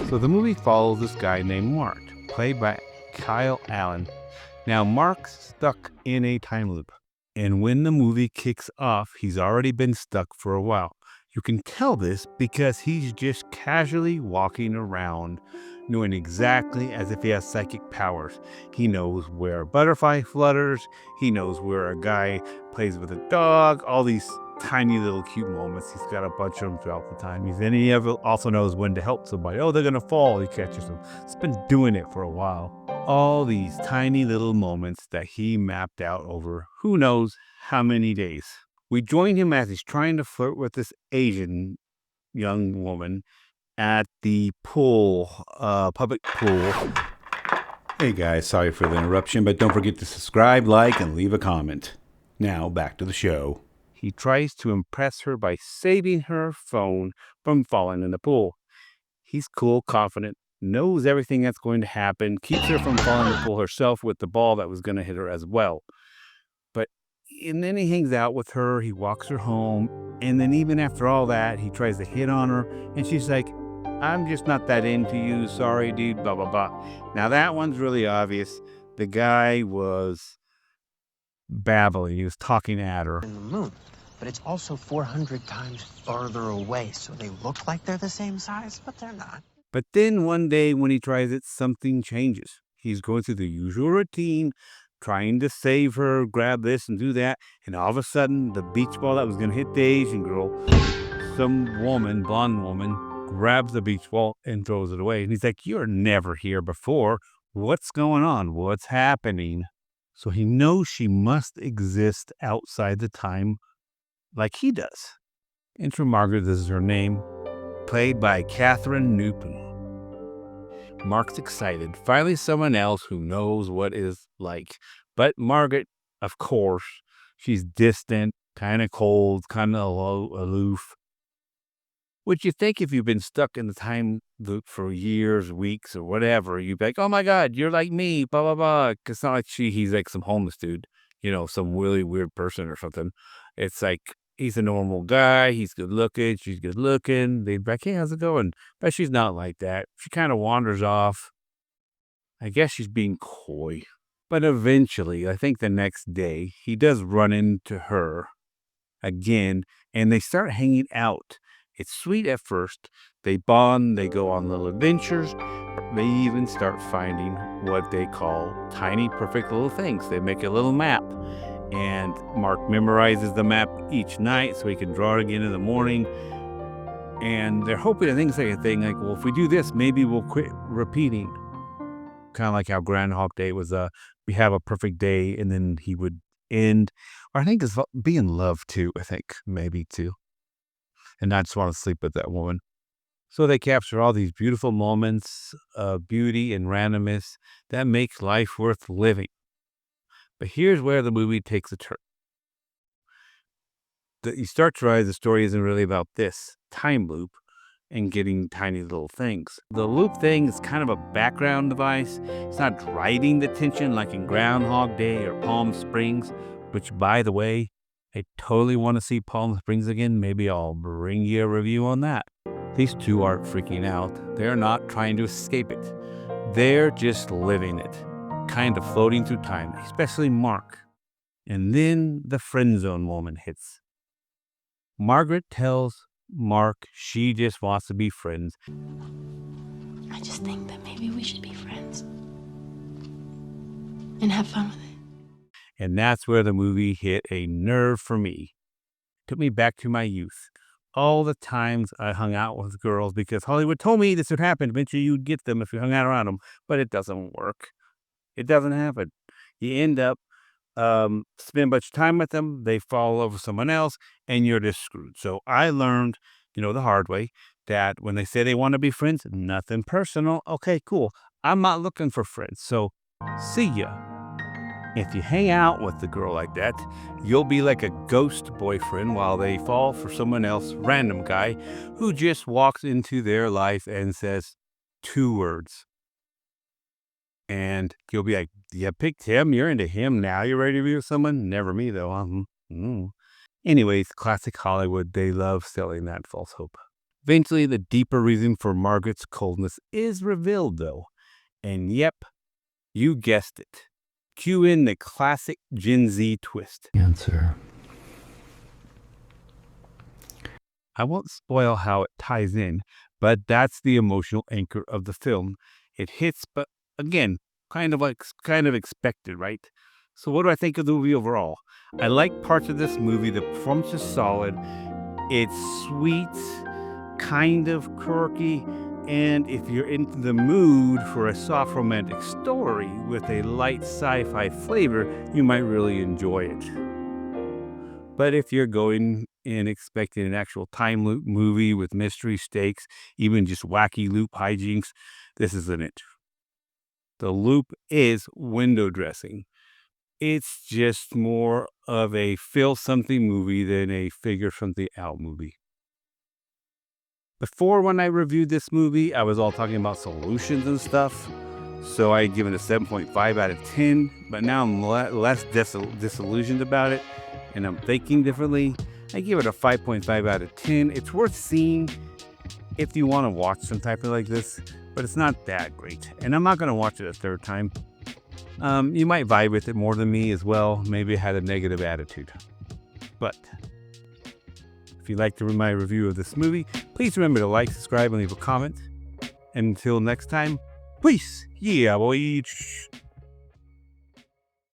So the movie follows this guy named Mark, played by Kyle Allen. Now, Mark's stuck in a time loop. And when the movie kicks off, he's already been stuck for a while. You can tell this because he's just casually walking around, knowing exactly as if he has psychic powers. He knows where a butterfly flutters, he knows where a guy plays with a dog, all these tiny little cute moments. He's got a bunch of them throughout the time. Also knows when to help somebody. Oh, they're going to fall. He catches them. He's been doing it for a while. All these tiny little moments that he mapped out over who knows how many days. We join him as he's trying to flirt with this Asian young woman at the public pool. Hey guys, sorry for the interruption, but don't forget to subscribe, like, and leave a comment. Now, back to the show. He tries to impress her by saving her phone from falling in the pool. He's cool, confident, knows everything that's going to happen, keeps her from falling in the pool herself with the ball that was going to hit her as well. And then he hangs out with her, he walks her home, and then even after all that, he tries to hit on her, and she's like, I'm just not that into you, sorry, dude, blah, blah, blah. Now that one's really obvious. The guy was babbling, he was talking at her. In the moon, but it's also 400 times farther away, so they look like they're the same size, but they're not. But then one day when he tries it, something changes. He's going through the usual routine, trying to save her, grab this and do that, and all of a sudden, the beach ball that was going to hit the Asian girl, some blonde woman, grabs the beach ball and throws it away. And he's like, you're never here before. What's going on? What's happening? So he knows she must exist outside the time like he does. Enter Margaret, this is her name, played by Catherine Newton. Mark's excited. Finally, someone else who knows what it's like. But Margaret, of course, she's distant, kind of cold, kind of aloof. Which you think if you've been stuck in the time loop for years, weeks, or whatever, you'd be like, oh my God, you're like me, blah, blah, blah. It's not like he's like some homeless dude, some really weird person or something. It's like, he's a normal guy. He's good looking. She's good looking. They'd be like, hey, how's it going? But she's not like that. She kind of wanders off. I guess she's being coy. But eventually, I think the next day, he does run into her again, and they start hanging out. It's sweet at first. They bond. They go on little adventures. They even start finding what they call tiny, perfect little things. They make a little map. And Mark memorizes the map each night so he can draw it again in the morning. And they're hoping that things like a thing like, well, if we do this, maybe we'll quit repeating. Kind of like how Groundhog Day was, we have a perfect day and then he would end. Or I think it's be in love too, I think, maybe too. And not just want to sleep with that woman. So they capture all these beautiful moments of beauty and randomness that make life worth living. But here's where the movie takes a turn. You start to realize the story isn't really about this time loop and getting tiny little things. The loop thing is kind of a background device. It's not driving the tension like in Groundhog Day or Palm Springs, which, by the way, I totally want to see Palm Springs again. Maybe I'll bring you a review on that. These two aren't freaking out. They're not trying to escape it. They're just living it. Kind of floating through time, especially Mark. And then the friend zone moment hits. Margaret tells Mark she just wants to be friends. I just think that maybe we should be friends and have fun with it. And that's where the movie hit a nerve for me. Took me back to my youth. All the times I hung out with girls because Hollywood told me this would happen. Eventually you'd get them if you hung out around them, but it doesn't work. It doesn't happen. You end up spend a bunch of time with them, they fall over someone else, and you're just screwed. So I learned, the hard way, that when they say they want to be friends, nothing personal. Okay, cool. I'm not looking for friends. So see ya. If you hang out with the girl like that, you'll be like a ghost boyfriend while they fall for someone else, random guy, who just walks into their life and says 2 words. And you'll be like, you picked him, you're into him, now you're ready to be with someone? Never me, though. Anyways, classic Hollywood, they love selling that false hope. Eventually, the deeper reason for Margaret's coldness is revealed, though. And yep, you guessed it. Cue in the classic Gen Z twist. Answer. I won't spoil how it ties in, but that's the emotional anchor of the film. It hits, but again, kind of expected, right? So what do I think of the movie overall? I like parts of this movie. The performance is solid. It's sweet, kind of quirky, and if you're into the mood for a soft romantic story with a light sci-fi flavor, you might really enjoy it. But if you're going in expecting an actual time loop movie with mystery stakes, even just wacky loop hijinks, this isn't it. The loop is window dressing. It's just more of a feel something movie than a figure something out movie. Before, when I reviewed this movie, I was all talking about solutions and stuff. So I give it a 7.5 out of 10, but now I'm less disillusioned about it, and I'm thinking differently. I give it a 5.5 out of 10. It's worth seeing if you want to watch some type of like this, but it's not that great. And I'm not going to watch it a third time. You might vibe with it more than me as well. Maybe it had a negative attitude. But if you'd like to read my review of this movie, please remember to like, subscribe, and leave a comment. And until next time, peace. Yeah, boy.